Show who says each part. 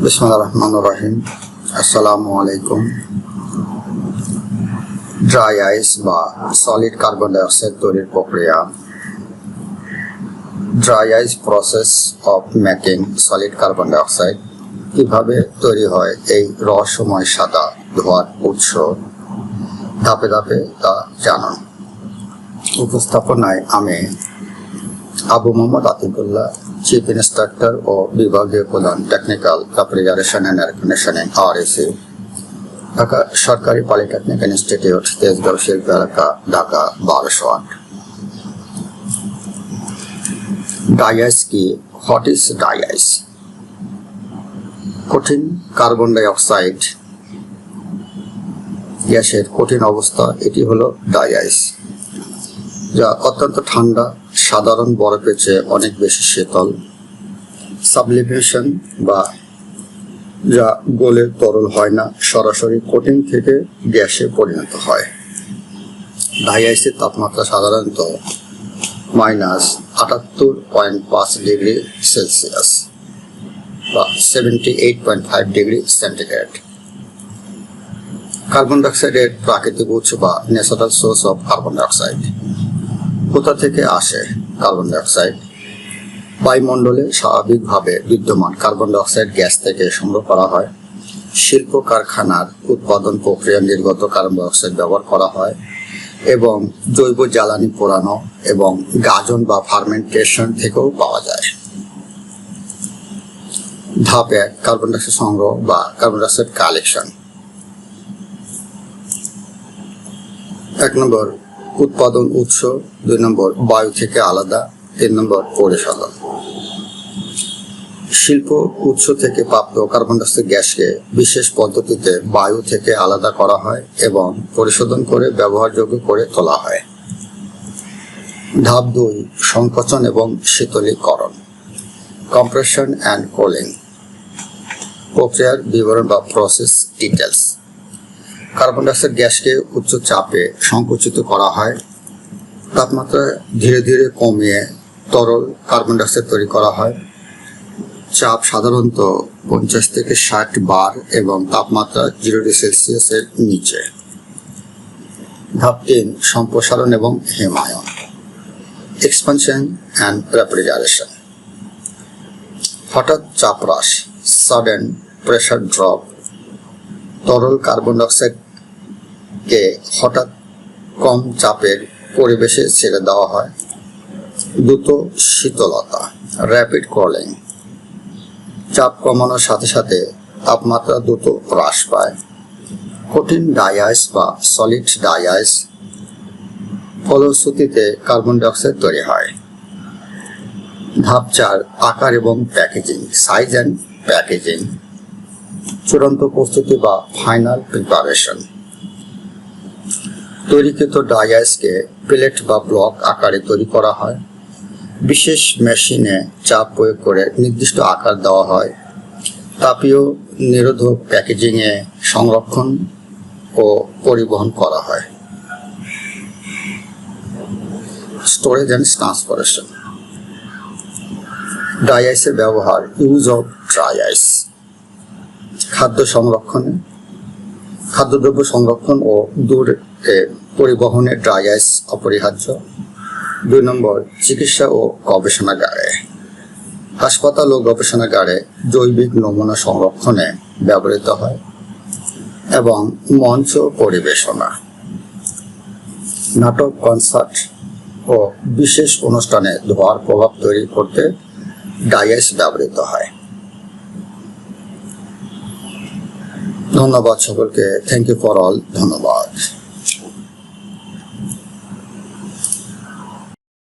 Speaker 1: বিসমিল্লাহির রহমানির রহিম। আসসালামু আলাইকুম। ড্রাই আইস বা সলিড কার্বন ডাইঅক্সাইড তৈরির প্রক্রিয়া। Dry ice process of making solid carbon dioxide কিভাবে তৈরি হয় এই রহস্যময় সাদা ধোঁয়ার উৎস ধাপে ধাপে তা জানুন। উপস্থাপনায় আমি আবু মোহাম্মদ আতিকুল্লাহ, চিফ ইন্সট্রাক্টর ও বিভাগীয় প্রধান, technical refrigeration and air conditioning, RAC, Dhaka সরকারি পলিটেকনিক ইনস্টিটিউট, তেজগাঁও শিল্প এলাকা, ঢাকা 1208। ড্রাই আইস কি? হোয়াট ইজ ড্রাই আইস? কঠিন কার্বন ডাই অক্সাইড গ্যাসের কঠিন অবস্থা, এটি হলো ড্রাই আইস, যা অত্যন্ত ঠান্ডা, সাধারণ বরফের চেয়ে অনেক বেশি শীতল। সাবলিমেশন বা যা গলে তরল হয় না, সরাসরি কঠিন থেকে গ্যাসে পরিণত হয়। ড্রাই আইসের তাপমাত্রা সাধারণত -78.5 ডিগ্রি সেলসিয়াস বা 78.5 ডিগ্রি সেন্টিগ্রেড। কার্বন ডাইঅক্সাইডের প্রাকৃতিক উৎস বা natural source of carbon dioxide. কোথা থেকে আসে কার্বন ডাইঅক্সাইড? বায়ুমণ্ডলে স্বাভাবিকভাবে বিদ্যমান কার্বন ডাইঅক্সাইড গ্যাস থেকে সংগ্রহ করা হয়। শিল্প কারখানার উৎপাদন প্রক্রিয়া নির্গত কার্বন ডাইঅক্সাইড ব্যবহার করা হয় এবং জৈব জ্বালানি পোড়ানো এবং গাজন বা ফার্মেন্টেশন থেকেও পাওয়া যায়। ধাপ 1, কার্বন ডাইঅক্সাইড সংগ্রহ বা কার্বন ডাইঅক্সাইড কালেকশন। 1 নম্বর উৎপাদন উৎস, 2 নম্বর বায়ু থেকে আলাদা, 3 নম্বর পরিশোধন। শিল্প উৎস থেকে প্রাপ্ত কার্বন ডাইঅক্সাইড গ্যাসকে বিশেষ পদ্ধতিতে বায়ু থেকে আলাদা করা হয় এবং পরিশোধন করে ব্যবহারযোগ্য করে তোলা হয়। ধাপ 2, সংকোচন এবং শীতলীকরণ, কম্প্রেশন অ্যান্ড কুলিং। প্রক্রিয়ার বিবরণ বা প্রসেস ডিটেলস। কার্বন ডাইঅক্সাইড গ্যাসকে উচ্চ চাপে সংকুচিত করা হয়। তাপমাত্রা ধীরে ধীরে কমিয়ে তরল কার্বন ডাইঅক্সাইড তৈরি করা হয়। চাপ সাধারণত 50 থেকে 60 বার এবং তাপমাত্রা 0 ডিগ্রি সেলসিয়াসের নিচে। ধাপ 3, সম্প্রসারণ এবং হিমায়ন, এক্সপানশন অ্যান্ড রেফ্রিজারেশন। হঠাৎ চাপ হ্রাস, সাডেন প্রেসার ড্রপ। তরল কার্বন ডাইঅক্সাইডকে হঠাৎ কম চাপের পরিবেশে ছেড়ে দেওয়া হয়। দ্রুত শীতলতা, র্যাপিড কুলিং। চাপ কমানোর সাথে সাথে তাপমাত্রা দ্রুত হ্রাস পায়। কঠিন ড্রাই আইস বা সলিড ড্রাই আইস, ফলশ্রুতিতে কার্বন ডাইঅক্সাইড তৈরি হয়। ধাপ 4, আকার এবং প্যাকেজিং, সাইজ অ্যান্ড প্যাকেজিং। চূড়ান্ত প্রস্তুতি বা ফাইনাল প্রিপারেশন। তৈরিকৃত ড্রাই আইসকে প্লেট বা ব্লক আকারে তৈরি করা হয়। বিশেষ মেশিনে চাপ প্রয়োগ করে নির্দিষ্ট আকার দেওয়া হয়। তাপীয় নিরোধক প্যাকেজিংয়ে সংরক্ষণ ও পরিবহন করা হয়। Storage and transportation. ড্রাই আইসের ব্যবহার, ইউজ অফ ড্রাই আইস। খাদ্য সংরক্ষণে, খাদ্যদ্রব্য সংরক্ষণ ও দূরে পরিবহনে ড্রাই আইস অপরিহার্য। 2 নম্বর চিকিৎসা ও গবেষণাগারে, হাসপাতাল ও গবেষণাগারে জৈবিক নমুনা সংরক্ষণে ব্যবহৃত হয় এবং মঞ্চ পরিবেশনা, নাটক, কনসার্ট ও বিশেষ অনুষ্ঠানে ধোঁয়ার প্রভাব তৈরি করতে ড্রাই আইস ব্যবহৃত হয়। ধন্যবাদ সকলকে। Thank you for all. ধন্যবাদ।